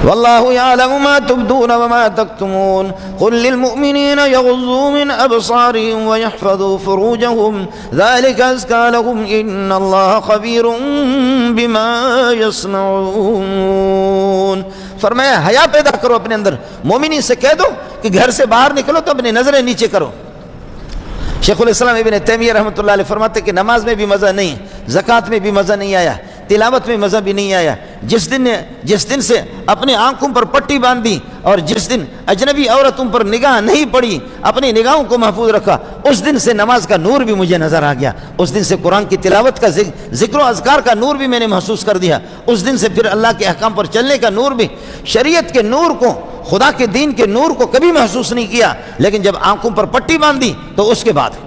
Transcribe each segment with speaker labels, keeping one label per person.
Speaker 1: واللہ یعلم ما تبدون وما تکتمون قل للمؤمنین یغضوا من ابصارهم ویحفظوا فروجهم ذلك ازکی لهم ان اللہ خبیر بما یصنعون۔ فرمایا حیا پیدا کرو اپنے اندر، مومنین سے کہہ دو کہ گھر سے باہر نکلو تو اپنی نظریں نیچے کرو۔ شیخ الاسلام ابن تیمیہ رحمۃ اللہ علیہ فرماتے کہ نماز میں بھی مزہ نہیں، زکوٰۃ میں بھی مزہ نہیں آیا، تلاوت میں مزہ بھی نہیں آیا، جس دن سے اپنے آنکھوں پر پٹی باندھی اور جس دن اجنبی عورتوں پر نگاہ نہیں پڑی، اپنی نگاہوں کو محفوظ رکھا، اس دن سے نماز کا نور بھی مجھے نظر آ گیا، اس دن سے قرآن کی تلاوت کا ذکر و اذکار کا نور بھی میں نے محسوس کر دیا، اس دن سے پھر اللہ کے احکام پر چلنے کا نور بھی، شریعت کے نور کو، خدا کے دین کے نور کو کبھی محسوس نہیں کیا، لیکن جب آنکھوں پر پٹی باندھی تو اس کے بعد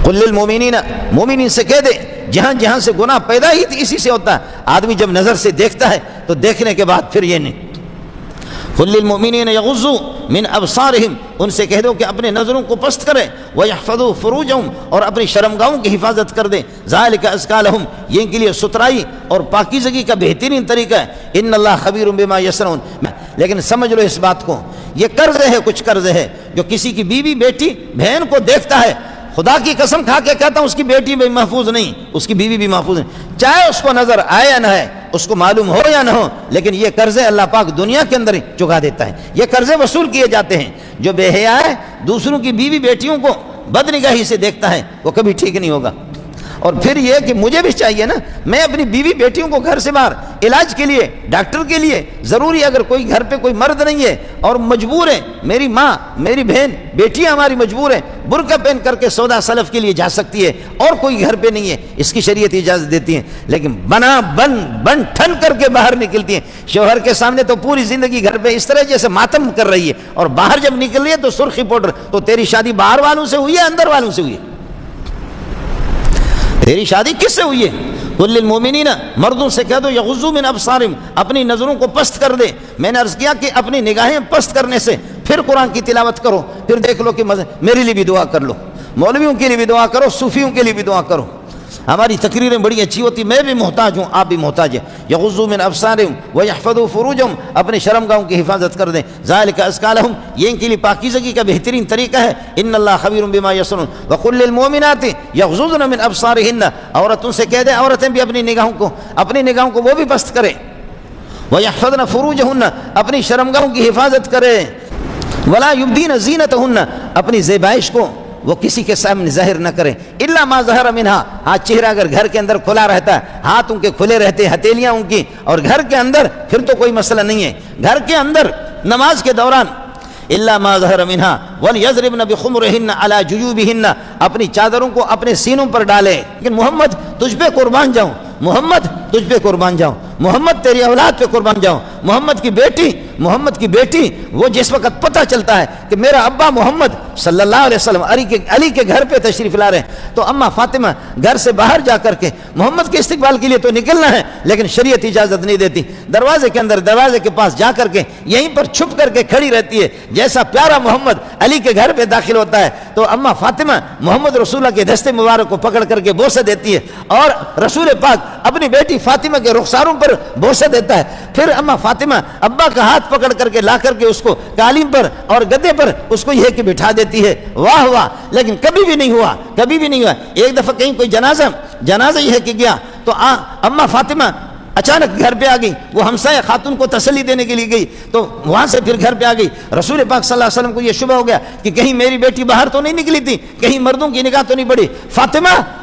Speaker 1: قل للمؤمنین، مومنین سے کہہ دے جہاں جہاں سے گناہ پیدا ہی اسی سے ہوتا ہے، آدمی جب نظر سے دیکھتا ہے تو دیکھنے کے بعد پھر یہ نہیں۔ قل للمؤمنین یغضوا من ابصارہم، ان سے کہہ دو کہ اپنے نظروں کو پست کریں، ویحفظوا فروجہم، اور اپنی شرمگاہوں کی حفاظت کر دیں، ذالک ازکی لہم، یہ ان کے لیے سترائی اور پاکیزگی کا بہترین طریقہ ہے، ان اللہ خبیر بما یصنعون۔ لیکن سمجھ لو اس بات کو، یہ قرض ہے، کچھ قرض ہے جو کسی کی بیوی بیٹی بہن کو دیکھتا ہے، خدا کی قسم کھا کے کہتا ہوں اس کی بیٹی بھی محفوظ نہیں، اس کی بیوی بھی محفوظ نہیں، چاہے اس کو نظر آئے یا نہ ہے، اس کو معلوم ہو یا نہ ہو، لیکن یہ قرضے اللہ پاک دنیا کے اندر ہی چکا دیتا ہے، یہ قرضے وصول کیے جاتے ہیں۔ جو بے حیا ہے، دوسروں کی بیوی بیٹیوں کو بدنگاہی سے دیکھتا ہے، وہ کبھی ٹھیک نہیں ہوگا۔ اور پھر یہ کہ مجھے بھی چاہیے نا، میں اپنی بیوی بیٹیوں کو گھر سے باہر علاج کے لیے، ڈاکٹر کے لیے، ضروری اگر کوئی گھر پہ کوئی مرد نہیں ہے اور مجبور ہے، میری ماں، میری بہن، بیٹیاں ہماری مجبور ہیں، برقع پہن کر کے سودا سلف کے لیے جا سکتی ہے، اور کوئی گھر پہ نہیں ہے، اس کی شریعت اجازت دیتی ہے، لیکن بن ٹھن کر کے باہر نکلتی ہیں، شوہر کے سامنے تو پوری زندگی گھر پہ اس طرح جیسے ماتم کر رہی ہے، اور باہر جب نکل رہی ہے تو سرخی پاؤڈر۔ تو تیری شادی باہر والوں سے ہوئی ہے اندر والوں سے ہوئی ہے؟ تیری شادی کس سے ہوئی ہے؟ قل للمؤمنین، مردوں سے کہہ دو یغضوا من ابصارہم، اپنی نظروں کو پست کر دے۔ میں نے عرض کیا کہ اپنی نگاہیں پست کرنے سے پھر قرآن کی تلاوت کرو، پھر دیکھ لو کہ میرے لیے بھی دعا کر لو، مولویوں کے لیے بھی دعا کرو، صوفیوں کے لیے بھی دعا کرو۔ ہماری تقریریں بڑی اچھی ہوتی، میں بھی محتاج ہوں، آپ بھی محتاج ہیں۔ یغضوا من ابصارہم ویحفظوا فروجہم، اپنے شرمگاہوں کی حفاظت کر دیں، ذالک ازکی لہم، یہ ان کے لیے پاکیزگی کا بہترین طریقہ ہے، ان اللہ خبیر بما یصنعون۔ وقل للمؤمنات یغضضن من ابصارہن، عورتوں سے کہہ دیں عورتیں بھی اپنی نگاہوں کو وہ بھی پست کریں، ویحفظن فروجہن، اپنی شرمگاہوں کی حفاظت کریں، ولا یبدین زینتہن، اپنی زیبائش کو وہ کسی کے سامنے ظاہر نہ کریں، الا ما ظہر منہا، ہاں چہرہ اگر گھر کے اندر کھلا رہتا ہے، ہاتھ ان کے کھلے رہتے ہیں، ہتھیلیاں ان کی، اور گھر کے اندر پھر تو کوئی مسئلہ نہیں ہے، گھر کے اندر نماز کے دوران الا ما ظہر منہا ولیضربن بخمرہن علی جیوبہن، اپنی چادروں کو اپنے سینوں پر ڈالے۔ لیکن محمد تجھ پہ قربان جاؤں، محمد تجھ پہ قربان جاؤں، محمد تیری اولاد پہ قربان جاؤں، محمد کی بیٹی وہ جس وقت پتہ چلتا ہے کہ میرا ابا محمد صلی اللہ علیہ وسلم علی کے گھر پہ تشریف لا رہے ہیں، تو اماں فاطمہ گھر سے باہر جا کر کے محمد کے استقبال کے لیے تو نکلنا ہے، لیکن شریعت اجازت نہیں دیتی، دروازے کے پاس جا کر کے یہیں پر چھپ کر کے کھڑی رہتی ہے، جیسا پیارا محمد علی کے گھر پہ داخل ہوتا ہے تو اماں فاطمہ محمد رسول اللہ کے دستے مبارک کو پکڑ کر کے بوسہ دیتی ہے، اور رسول پاک اپنی بیٹی فاطمہ کے رخساروں پر بوسہ دیتا ہے، پھر اماں فاطمہ ابا کا ہاتھ پکڑ کر کے لا کر کے اس کو قالین پر اور گدے پر اس کو یہ کہ بٹھا دیتی ہے۔ واہ واہ، لیکن کبھی بھی نہیں ہوا۔ ایک دفعہ کہیں کوئی جنازہ یہ ہے کہ گیا تو اماں فاطمہ اچانک گھر پہ آ گئی، وہ ہمسایہ خاتون کو تسلی دینے کے لیے گئی تو وہاں سے پھر گھر پہ آ گئی، رسول پاک صلی اللہ علیہ وسلم کو یہ شبہ ہو گیا کہ کہیں میری بیٹی باہر تو نہیں نکلی تھی، کہیں مردوں کی نگاہ تو نہیں پڑی،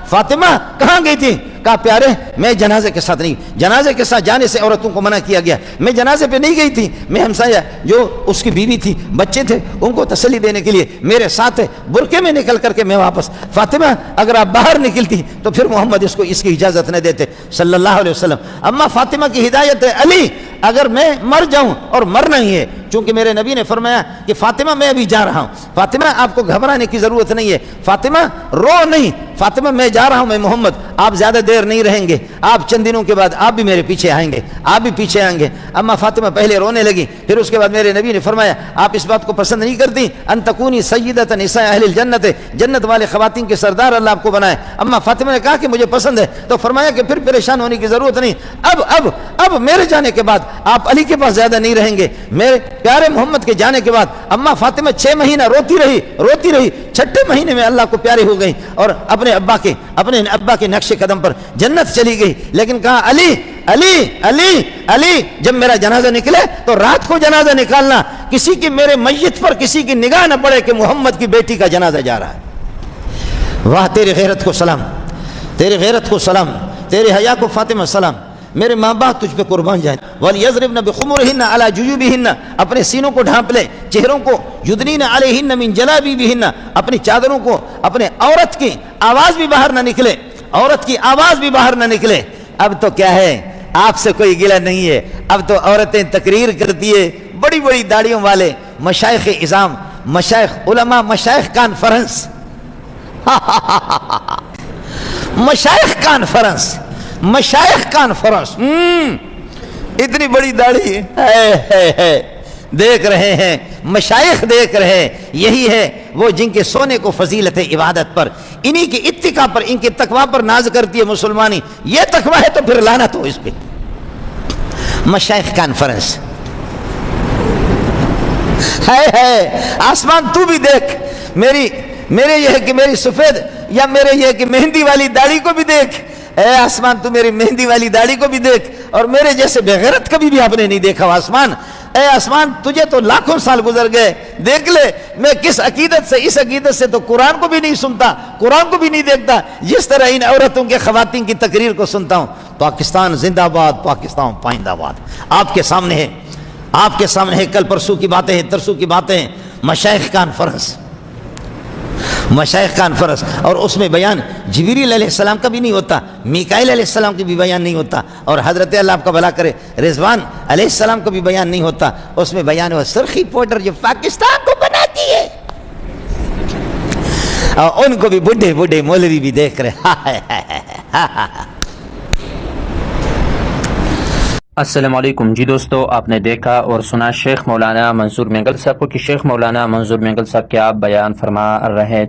Speaker 1: فاطمہ کہاں گئی تھی؟ کہا پیارے میں جنازے کے ساتھ نہیں، جنازے کے ساتھ جانے سے عورتوں کو منع کیا گیا، میں جنازے پہ نہیں گئی تھی، میں ہمسایہ جو اس کی بیوی تھی، بچے تھے، ان کو تسلی دینے کے لیے میرے ساتھ برقعے میں نکل کر کے میں واپس۔ فاطمہ اگر آپ باہر نکلتی تو پھر محمد اس کی اجازت نہ دیتے صلی اللہ علیہ وسلم۔ اما فاطمہ کی ہدایت ہے علی، اگر میں مر جاؤں اور مرنا ہی ہے چونکہ میرے نبی نے فرمایا کہ فاطمہ میں ابھی جا رہا ہوں، فاطمہ آپ کو گھبرانے کی ضرورت نہیں ہے، فاطمہ رو نہیں، فاطمہ میں جا رہا ہوں، میں محمد، آپ زیادہ دیر نہیں رہیں گے، آپ چند دنوں کے بعد آپ بھی میرے پیچھے آئیں گے، آپ بھی پیچھے آئیں گے۔ اما فاطمہ پہلے رونے لگی، پھر اس کے بعد میرے نبی نے فرمایا آپ اس بات کو پسند نہیں کرتی ان تکونی سیدۃ نساء اہل الجنت، جنت والے خواتین کے سردار اللہ آپ کو بنائے۔ اما فاطمہ نے کہا کہ مجھے پسند ہے، تو فرمایا کہ پھر پریشان ہونے کی ضرورت نہیں، اب میرے جانے کے بعد آپ علی کے پاس زیادہ نہیں رہیں گے، میرے پیارے محمد کے جانے کے بعد۔ اما فاطمہ 6 مہینہ روتی رہی، چھٹے مہینے میں اللہ کو پیاری ہو گئی اور اپنے ابا کے نقش قدم پر جنت چلی گئی۔ لیکن کہا علی علی علی علی، جب میرا جنازہ نکلے تو رات کو جنازہ نکالنا، کسی کی میرے میت پر کسی کی نگاہ نہ پڑے کہ محمد کی بیٹی کا جنازہ جا رہا ہے۔ واہ تیری غیرت کو سلام، تیری غیرت کو سلام، تیرے حیا کو فاطمہ سلام، میرے ماں باپ تجھ پہ قربان جائیں۔ وَلْيَضْرِبْنَ بِخُمُرِهِنَّ عَلَى جُيُوبِهِنَّ، اپنے سینوں کو ڈھانپ لے، چہروں کو، يُدْنِينَ عَلَيْهِنَّ مِنْ جَلَابِيبِهِنَّ، اپنی چادروں کو، اپنے عورت کی آواز بھی باہر نہ نکلے، عورت کی آواز بھی باہر نہ نکلے۔ اب تو کیا ہے، آپ سے کوئی گلہ نہیں ہے، اب تو عورتیں تقریر کرتی ہے، بڑی بڑی داڑھیوں والے مشائخ اعظام، مشائخ علماء، مشائخ کانفرنس مشائخ کانفرنس اتنی بڑی داڑھی ہے، دیکھ رہے ہیں مشائخ، دیکھ رہے ہیں، یہی ہے وہ جن کے سونے کو فضیلت عبادت پر، انہی کی اتقاء پر، ان کے تقوی پر ناز کرتی ہے مسلمانی۔ یہ تقوی ہے تو پھر لعنت ہو اس پہ۔ مشائخ کانفرنس ہے، آسمان تو بھی دیکھ، میرے یہ ہے کہ میری سفید، یا میرے یہ ہے کہ مہندی والی داڑھی کو بھی دیکھ، اے آسمان تو میری مہندی والی داڑھی کو بھی دیکھ، اور میرے جیسے بغیرت کبھی بھی آپ نے نہیں دیکھا آسمان۔ اے آسمان تجھے تو لاکھوں سال گزر گئے، دیکھ لے میں کس عقیدت سے، اس عقیدت سے تو قرآن کو بھی نہیں سنتا، قرآن کو بھی نہیں دیکھتا، جس طرح ان عورتوں کے خواتین کی تقریر کو سنتا ہوں۔ پاکستان زندہ باد، پاکستان پائندہ باد آپ کے سامنے ہے، آپ کے سامنے ہے، کل پرسوں کی باتیں ہیں، ترسوں کی باتیں ہیں، مشائخ کانفرنس، اور اس میں بیان جبریل علیہ السلام کا بھی نہیں ہوتا، میکائیل علیہ السلام کا بھی بیان نہیں ہوتا، اور حضرت اللہ آپ کا بھلا کرے رضوان علیہ السلام کا بھی بیان نہیں ہوتا، اس میں بیان ہوا سرخی پاؤڈر جو پاکستان کو بناتی ہے، اور ان کو بھی بڈھے مولوی بھی دیکھ رہے۔
Speaker 2: السلام علیکم جی دوستو، آپ نے دیکھا اور سنا شیخ مولانا منظور مینگل صاحب کو کہ شیخ مولانا منظور مینگل صاحب کیا بیان فرما رہے